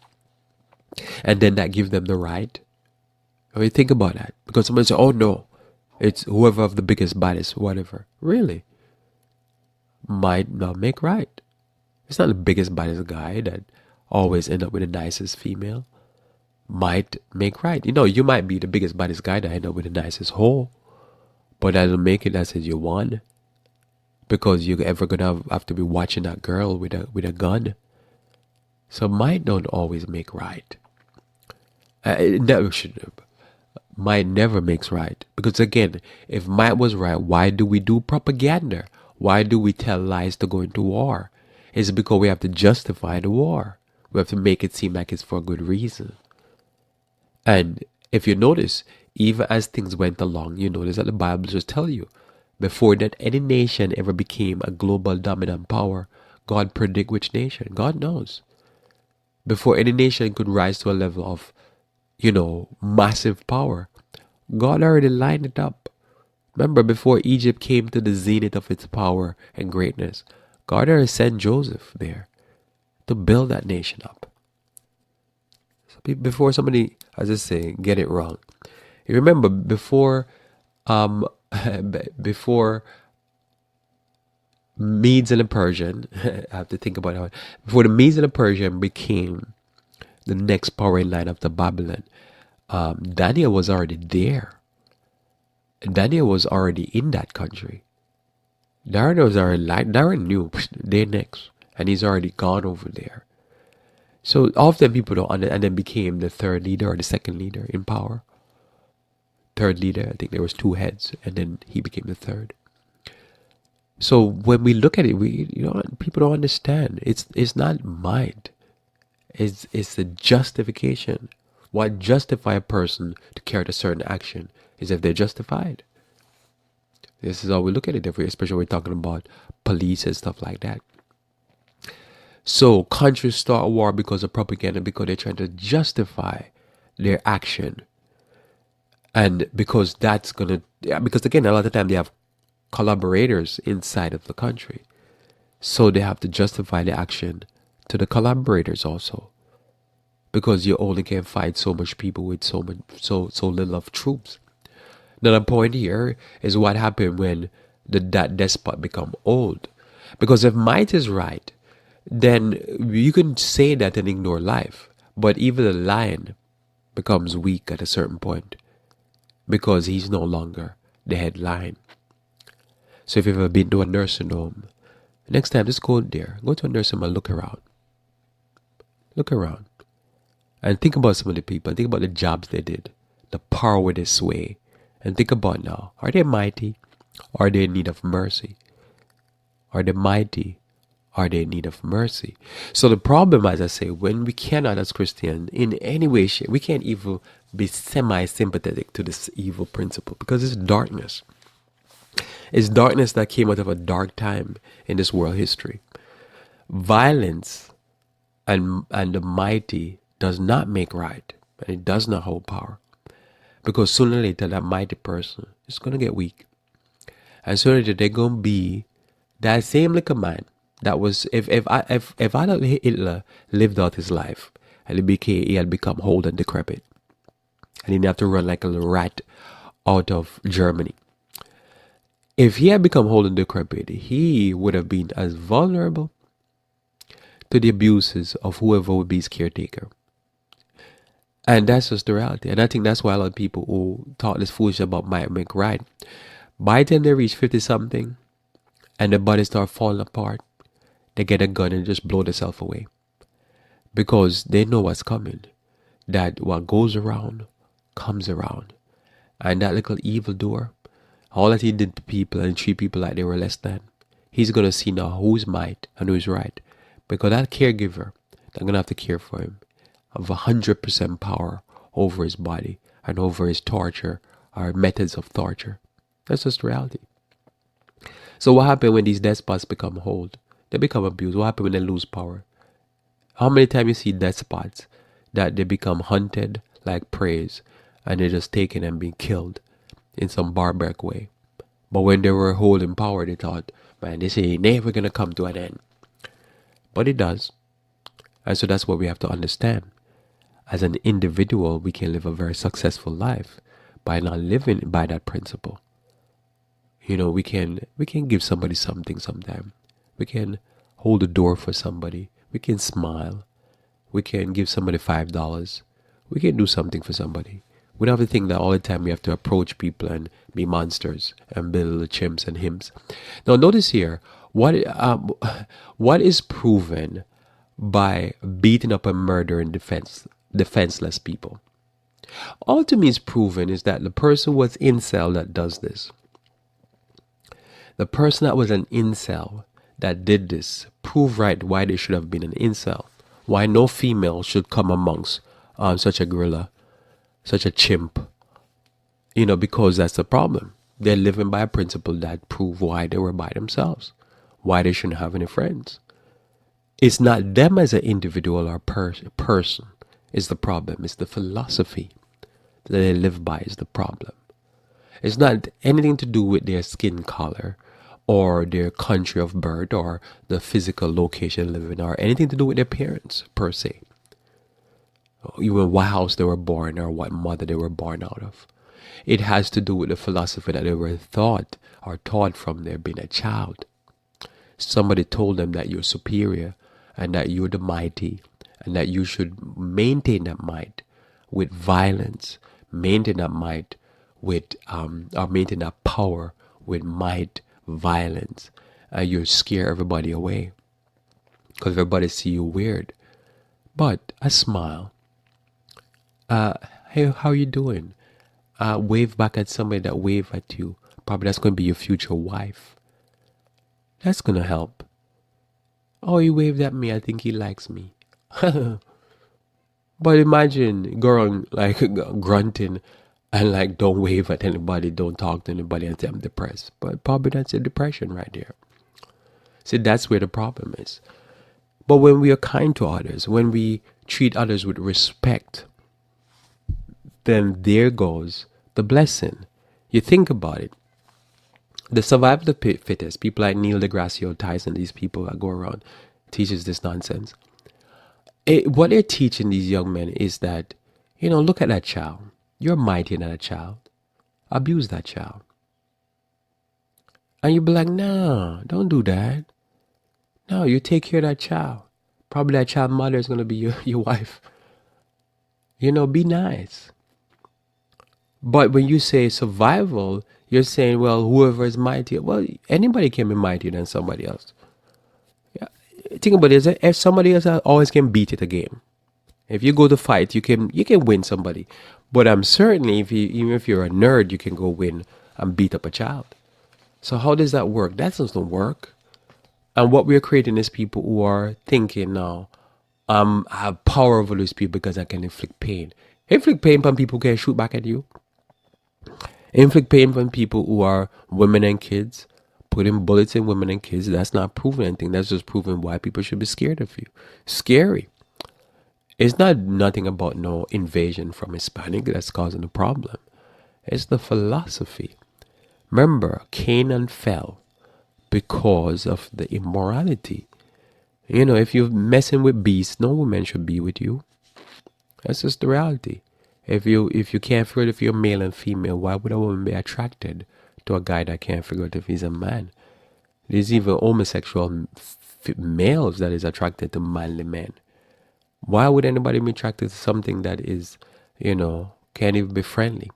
and then that gives them the right? I mean, think about that. Because somebody say, "Oh no, it's whoever of the biggest, baddest, whatever." Really, might not make right. It's not the biggest, baddest guy that always end up with the nicest female. Might make right. You might be the biggest, baddest guy that end up with the nicest hoe, but that don't make it that says you won. Because you're ever gonna have to be watching that girl with a gun. So might don't always make right. It never should. Might never makes right. Because again, if might was right, why do we do propaganda? Why do we tell lies to go into war? It's because we have to justify the war. We have to make it seem like it's for a good reason. And if you notice, even as things went along, you notice that the Bible just tell you, before that any nation ever became a global dominant power, God predict which nation. God knows. Before any nation could rise to a level of, massive power, God already lined it up. Remember, before Egypt came to the zenith of its power and greatness, God already sent Joseph there to build that nation up. So before somebody, as I say, get it wrong. You remember, before before Medes and the Persian, I have to think about how, before the Medes and the Persian became the next power in line after Babylon, Daniel was already there. Daniel was already in that country. Daniel was already Daniel knew they're next, and he's already gone over there. So often people don't, and then became the third leader or the second leader in power. Third leader, I think there was two heads, and then he became the third. So when we look at it, people don't understand. It's not mind. It's the justification. What justify a person to carry out a certain action is if they're justified. This is how we look at it, especially when we're talking about police and stuff like that. So countries start war because of propaganda, because they're trying to justify their action. And because because again, a lot of the time they have collaborators inside of the country. So they have to justify the action to the collaborators also. Because you only can fight so much people with so little of troops. Now the point here is what happened when that despot become old. Because if might is right, then you can say that and ignore life. But even the lion becomes weak at a certain point, because he's no longer the head lion. So if you've ever been to a nursing home, next time just go there. Go to a nursing home and look around. Look around. And think about some of the people. Think about the jobs they did. The power they sway. And think about now. Are they mighty? Or are they in need of mercy? Are they mighty? Are they in need of mercy? So the problem, as I say, when we cannot as Christians in any way, shape, we can't even be semi-sympathetic to this evil principle, because it's darkness. It's darkness that came out of a dark time in this world history. Violence and the mighty does not make right, and it does not hold power, because sooner or later that mighty person is going to get weak, and sooner or later they're going to be that same little man that was, if Adolf Hitler lived out his life and he had become old and decrepit, and he didn't have to run like a little rat out of Germany. If he had become old and decrepit, he would have been as vulnerable to the abuses of whoever would be his caretaker. And that's just the reality. And I think that's why a lot of people who talk this foolish about might make right, by the time they reach 50-something and their bodies start falling apart, they get a gun and just blow themselves away. Because they know what's coming. That what goes around comes around. And that little evildoer, all that he did to people and treat people like they were less than, he's going to see now who's might and who's right. Because that caregiver, they're going to have to care for him, of 100% power over his body and over his torture or methods of torture. That's just reality. So what happens when these despots become hold? They become abused. What happens when they lose power? How many times you see despots that they become hunted like preys and they're just taken and being killed in some barbaric way? But when they were holding power, they thought, man, this ain't never gonna come to an end. But it does. And so that's what we have to understand. As an individual, we can live a very successful life by not living by that principle. We can give somebody something sometime. We can hold the door for somebody. We can smile. We can give somebody $5. We can do something for somebody. We don't have to think that all the time we have to approach people and be monsters and be little chimps and hymns. Now notice here, what is proven by beating up and murdering defenseless people? All to me is proven is that the person was incel that does this. The person that was an incel that did this prove right why they should have been an incel. Why no female should come amongst such a gorilla, such a chimp. Because that's the problem. They're living by a principle that prove why they were by themselves. Why they shouldn't have any friends. It's not them as an individual or person is the problem. It's the philosophy that they live by is the problem. It's not anything to do with their skin color or their country of birth or the physical location living or anything to do with their parents per se. Even what house they were born or what mother they were born out of. It has to do with the philosophy that they were taught from their being a child. Somebody told them that you're superior and that you're the mighty and that you should maintain that might with violence, maintain that might with or maintain that power with might, violence, and you scare everybody away because everybody see you weird. But a smile, hey, how you doing? Wave back at somebody that wave at you. Probably that's going to be your future wife. That's going to help. Oh, he waved at me. I think he likes me. But imagine girl like grunting and like don't wave at anybody, don't talk to anybody and say I'm depressed. But probably that's a depression right there. See, that's where the problem is. But when we are kind to others, when we treat others with respect, then there goes the blessing. You think about it. The survival of the fittest, people like Neil deGrasse Tyson, these people that go around teaches this nonsense. What they're teaching these young men is that, look at that child. You're mighty than that child. Abuse that child. And you be like, no, don't do that. No, you take care of that child. Probably that child's mother is going to be your wife. Be nice. But when you say survival, you're saying, well, whoever is mighty, well, anybody can be mightier than somebody else. Yeah. Think about it, if somebody else always can beat it a game. If you go to fight, you can win somebody. But I'm certainly, even if you're a nerd, you can go win and beat up a child. So how does that work? That doesn't work. And what we're creating is people who are thinking now, I have power over those people because I can inflict pain. Inflict pain from people who can shoot back at you. Inflict pain from people who are women and kids. Putting bullets in women and kids, that's not proving anything. That's just proving why people should be scared of you. Scary. It's not nothing about no invasion from Hispanic that's causing the problem. It's the philosophy. Remember, Canaan fell because of the immorality. If you're messing with beasts, no woman should be with you. That's just the reality. If you can't figure out if you're male and female, why would a woman be attracted to a guy that can't figure out if he's a man? There's even homosexual males that is attracted to manly men. Why would anybody be attracted to something that is, can't even be friendly?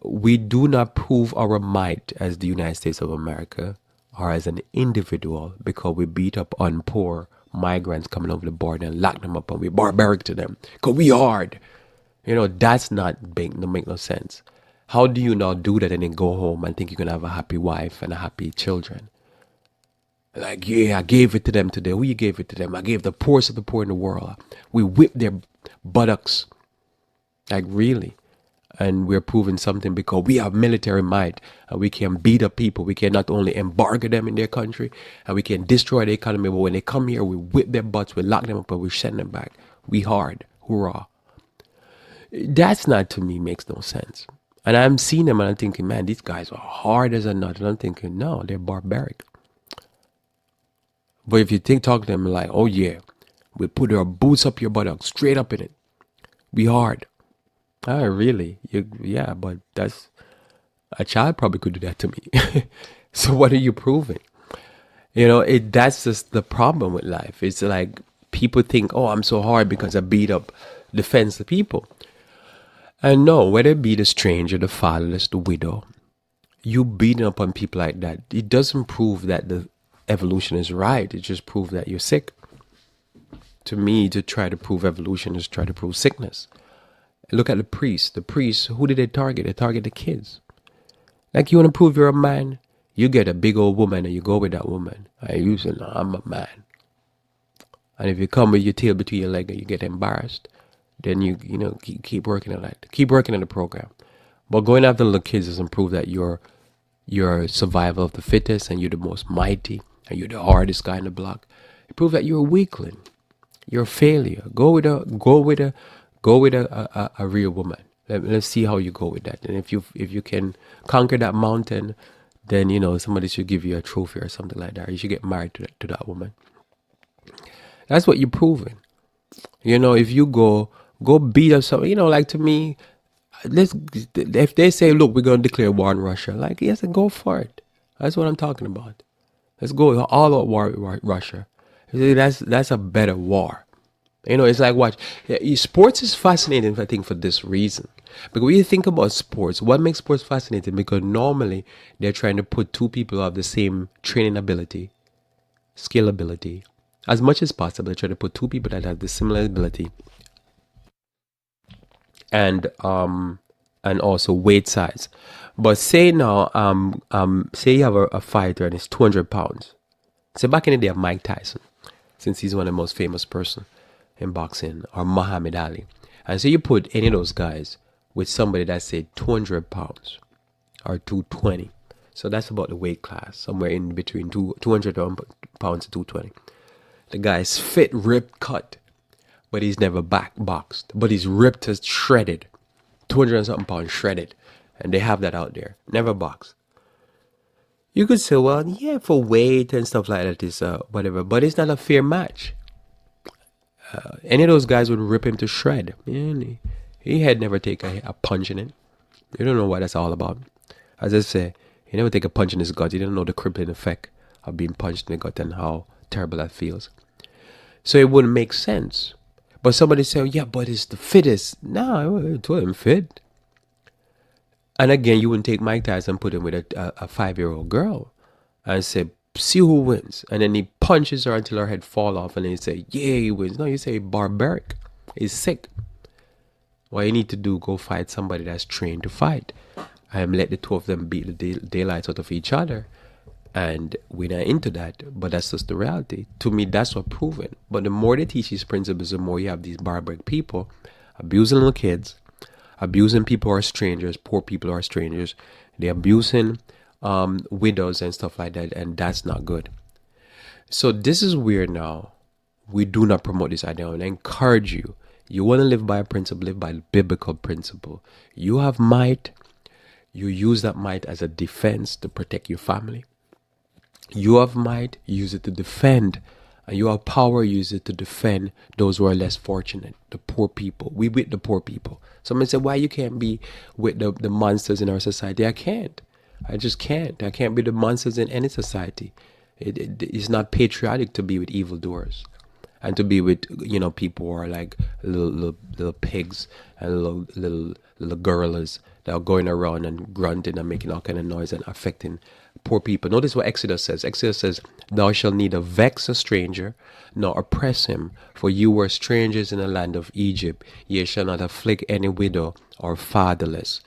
We do not prove our might as the United States of America or as an individual because we beat up on poor migrants coming over the border and lock them up and we barbaric to them because we hard. That's not make no sense. How do you now do that and then go home and think you're going to have a happy wife and a happy children? Like, yeah, I gave it to them today. Who you gave it to them? I gave the poorest of the poor in the world. We whipped their buttocks. Like, really? and we're proving something because we have military might and we can beat up people. We can not only embargo them in their country and we can destroy the economy, but when they come here, we whip their butts, we lock them up, and we send them back. We hard. Hoorah. That's not, to me, makes no sense. And I'm seeing them and I'm thinking, man, these guys are hard as a nut. And I'm thinking, no, they're barbaric. But if you talk to them like, oh yeah, we put our boots up your buttock, straight up in it. We hard. Oh, really? Yeah, but that's a child probably could do that to me. So what are you proving? That's just the problem with life. It's like people think, oh, I'm so hard because I beat up defenseless people. And no, whether it be the stranger, the fatherless, the widow, you beating up on people like that, it doesn't prove that the evolution is right. It just proves that you're sick. To me, to try to prove evolution is try to prove sickness. Look at the priests. The priests, who did they target? They target the kids. Like, you want to prove you're a man? You get a big old woman and you go with that woman. And you say, no, I'm a man. And if you come with your tail between your legs and you get embarrassed, then you keep working on that. Keep working on the program. But going after little kids doesn't prove that you're survival of the fittest and you're the most mighty and you're the hardest guy in the block. It proves that you're a weakling. You're a failure. Go with a real woman. Let's see how you go with that. And if you can conquer that mountain, then somebody should give you a trophy or something like that. You should get married to that woman. That's what you're proving. If you go beat up something, like, to me, if they say, look, we're going to declare war on Russia, like, yes, then go for it. That's what I'm talking about. Let's go all out war with Russia. That's a better war. It's like, watch. Sports is fascinating, I think, for this reason. Because when you think about sports, what makes sports fascinating? Because normally they're trying to put two people who have the same training ability, skill ability, as much as possible. They try to put two people that have the similar ability, and also weight size. But say now, say you have a fighter and it's 200 pounds. So back in the day of Mike Tyson, since he's one of the most famous person in boxing, or Muhammad Ali. And so you put any of those guys with somebody that's, say, 200 pounds or 220. So that's about the weight class, somewhere in between 200 pounds to 220. The guy's fit, ripped, cut, but he's never boxed. But he's ripped as shredded, 200 and something pounds shredded. And they have that out there, never boxed. You could say, well, yeah, for weight and stuff like that is whatever, but it's not a fair match. Any of those guys would rip him to shred. He had never taken a punch in it. You don't know what that's all about. As I say, he never take a punch in his gut. He didn't know the crippling effect of being punched in the gut and how terrible that feels. So it wouldn't make sense. But somebody say, yeah, but it's the fittest. No, it wasn't fit. And again, you wouldn't take Mike Tyson and put him with a 5-year-old girl and say, see who wins. And then he punches her until her head fall off, and then you say, yeah, he wins. No, you say barbaric. He's sick. What you need to do, go fight somebody that's trained to fight. And let the two of them beat the daylights out of each other. And we're not into that, but that's just the reality. To me, that's what proven. But the more they teach these principles, the more you have these barbaric people abusing little kids, abusing people who are strangers, poor people who are strangers. They're abusing widows and stuff like that, and that's not good. So this is where now we do not promote this idea, and I encourage you. You want to live by a principle, live by a biblical principle. You have might. You use that might as a defense to protect your family. You have might, use it to defend. And you have power, use it to defend those who are less fortunate, the poor people. We with the poor people. Someone said, why you can't be with the monsters in our society? I can't. I just can't. I can't be the monsters in any society. It's not patriotic to be with evildoers. And to be with, people who are like little pigs and little gorillas that are going around and grunting and making all kind of noise and affecting poor people. Notice what Exodus says. Exodus says, thou shalt neither vex a stranger, nor oppress him, for you were strangers in the land of Egypt. Ye shall not afflict any widow or fatherless.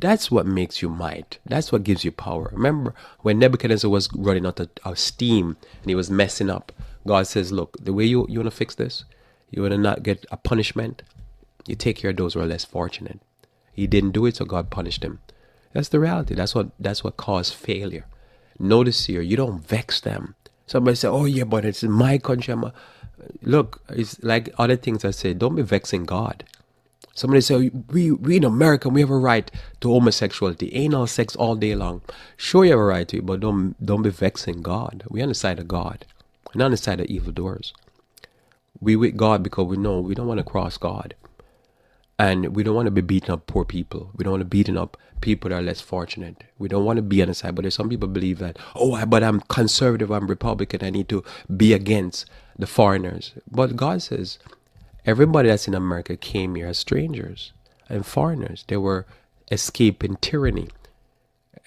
That's what makes you might. That's what gives you power. Remember when Nebuchadnezzar was running out of steam and he was messing up, God says, look, the way you want to fix this, you want to not get a punishment, you take care of those who are less fortunate. He didn't do it, so God punished him. That's the reality. That's what caused failure. Notice here, you don't vex them. Somebody say, "Oh yeah, but it's in my country." Look, it's like other things I say. Don't be vexing God. Somebody say, we in America, we have a right to homosexuality, anal sex all day long. Sure, you have a right to it, but don't be vexing God. We're on the side of God. We're not on the side of evildoers. We with God because we know we don't want to cross God. And we don't want to be beating up poor people. We don't want to be beating up people that are less fortunate. We don't want to be on the side. But there's some people believe that, but I'm conservative, I'm Republican, I need to be against the foreigners. But God says, everybody that's in America came here as strangers and foreigners. They were escaping tyranny.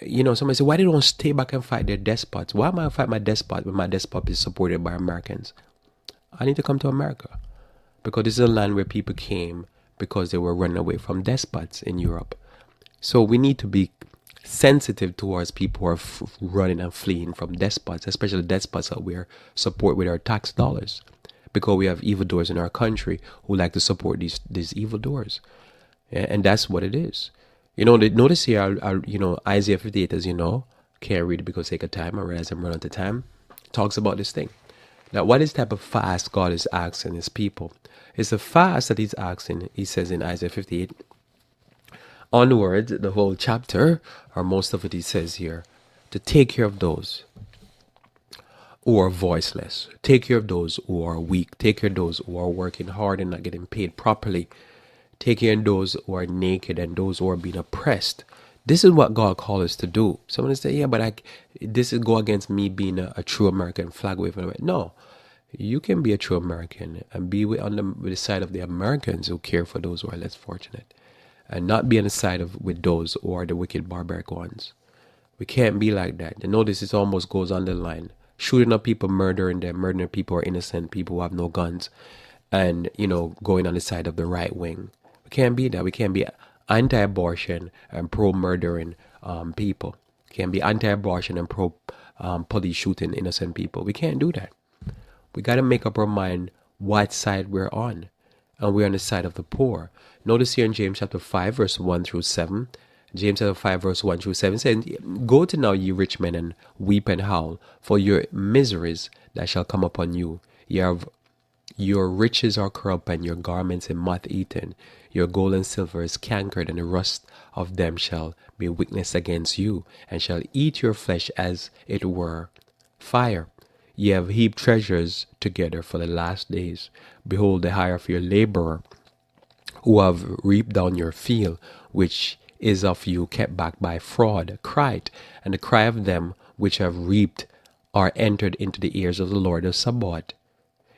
Somebody say, why they don't stay back and fight their despots? Why am I fight my despot when my despot is supported by Americans? I need to come to America because this is a land where people came because they were running away from despots in Europe. So we need to be sensitive towards people who are running and fleeing from despots, especially despots that we support with our tax dollars, because we have evildoers in our country who like to support these evildoers, and that's what it is. Notice here, Isaiah 58, as can't read it because of sake of time. I realize I'm running out of time. Talks about this thing. Now, what is type of fast God is asking his people? It's the fast that he's asking, he says in Isaiah 58. Onward, the whole chapter, or most of it, he says here, to take care of those who are voiceless. Take care of those who are weak. Take care of those who are working hard and not getting paid properly. Take care of those who are naked and those who are being oppressed. This is what God calls us to do. Someone say, yeah, but this is go against me being a true American flag waver. No, you can be a true American and be on the side of the Americans who care for those who are less fortunate, and not be on the side with those who are the wicked barbaric ones. We can't be like that. And notice it almost goes on the line. Shooting up people, murdering people who are innocent, people who have no guns, and, going on the side of the right wing. We can't be that. We can't be anti-abortion and pro-murdering people. We can't be anti-abortion and pro-police shooting innocent people. We can't do that. We got to make up our mind what side we're on. And we're on the side of the poor. Notice here in James chapter 5, verse 1 through 7. James chapter 5, verse 1 through 7 says, go to now, ye rich men, and weep and howl for your miseries that shall come upon you. Your riches are corrupt, and your garments in moth eaten. Your gold and silver is cankered, and the rust of them shall be witness against you, and shall eat your flesh as it were fire. Ye have heaped treasures together for the last days. Behold, the hire of your laborer, who have reaped down your field, which is of you kept back by fraud, cried, and the cry of them which have reaped are entered into the ears of the Lord of Sabaoth.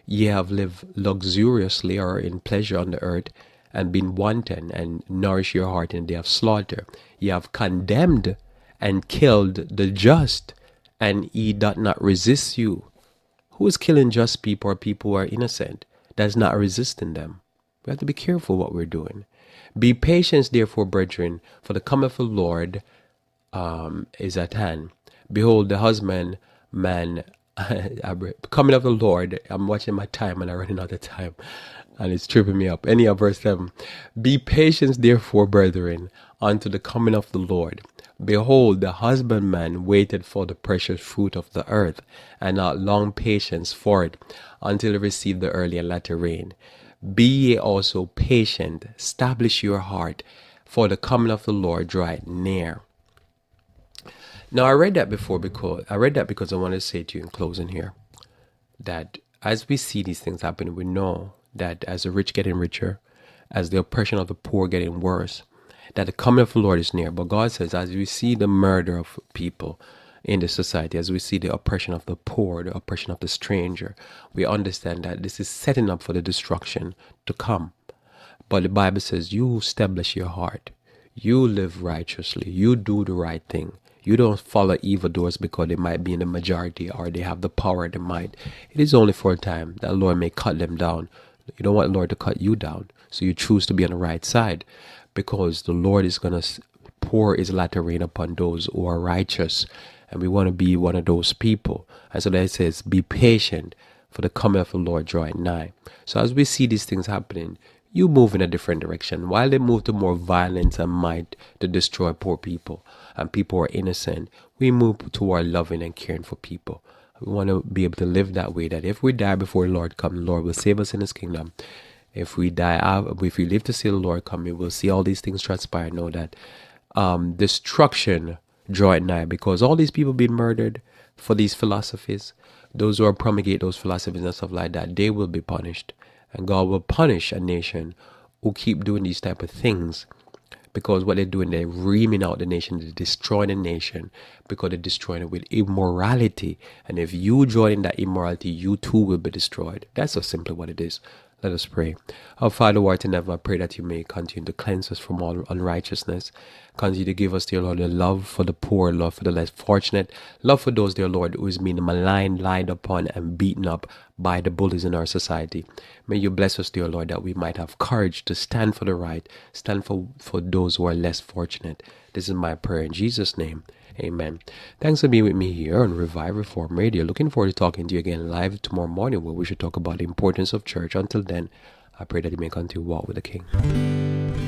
Ye have lived luxuriously or in pleasure on the earth, and been wanton, and nourished your heart in the day of slaughter. Ye have condemned and killed the just, and he doth not resist you. Who is killing just people or people who are innocent? That's not resisting them. We have to be careful what we're doing. Be patient, therefore, brethren, for the coming of the Lord is at hand. Behold, the husbandman coming of the Lord. I'm watching my time and I'm running out of time, and it's tripping me up. Anyhow, verse 7. Be patient, therefore, brethren, unto the coming of the Lord. Behold, the husbandman waited for the precious fruit of the earth, and not long patience for it, until it receive the early and latter rain. Be ye also patient, establish your heart, for the coming of the Lord draweth near. Now, I read that because I want to say to you in closing here, that as we see these things happen, we know that as the rich getting richer, as the oppression of the poor getting worse, that the coming of the Lord is near. But God says, as we see the murder of people in the society, as we see the oppression of the poor, the oppression of the stranger, we understand that this is setting up for the destruction to come. But the Bible says, you establish your heart. You live righteously. You do the right thing. You don't follow evildoers because they might be in the majority or they have the power, the might. It is only for a time that the Lord may cut them down. You don't want the Lord to cut you down. So you choose to be on the right side, because the Lord is going to pour his latter rain upon those who are righteous. And we want to be one of those people. And so that it says, be patient, for the coming of the Lord drawing nigh. So as we see these things happening, you move in a different direction. While they move to more violence and might to destroy poor people and people who are innocent, we move toward loving and caring for people. We want to be able to live that way, that if we die before the Lord comes, the Lord will save us in his kingdom. If we if we live to see the Lord come, we will see all these things transpire. Know that destruction draw at nigh, because all these people being murdered for these philosophies, those who are promulgate those philosophies and stuff like that, they will be punished. And God will punish a nation who keep doing these type of things, because what they're doing, they're reaming out the nation, they're destroying the nation, because they're destroying it with immorality. And if you join in that immorality, you too will be destroyed. That's so simply what it is. Let us pray. Our Father who art in heaven, I pray that you may continue to cleanse us from all unrighteousness. Continue to give us, dear Lord, the love for the poor, love for the less fortunate, love for those, dear Lord, who is being maligned, lied upon, and beaten up by the bullies in our society. May you bless us, dear Lord, that we might have courage to stand for the right, stand for those who are less fortunate. This is my prayer in Jesus' name. Amen. Thanks for being with me here on Revive Reform Radio. Looking forward to talking to you again live tomorrow morning, where we should talk about the importance of church. Until then, I pray that you may continue to walk with the King.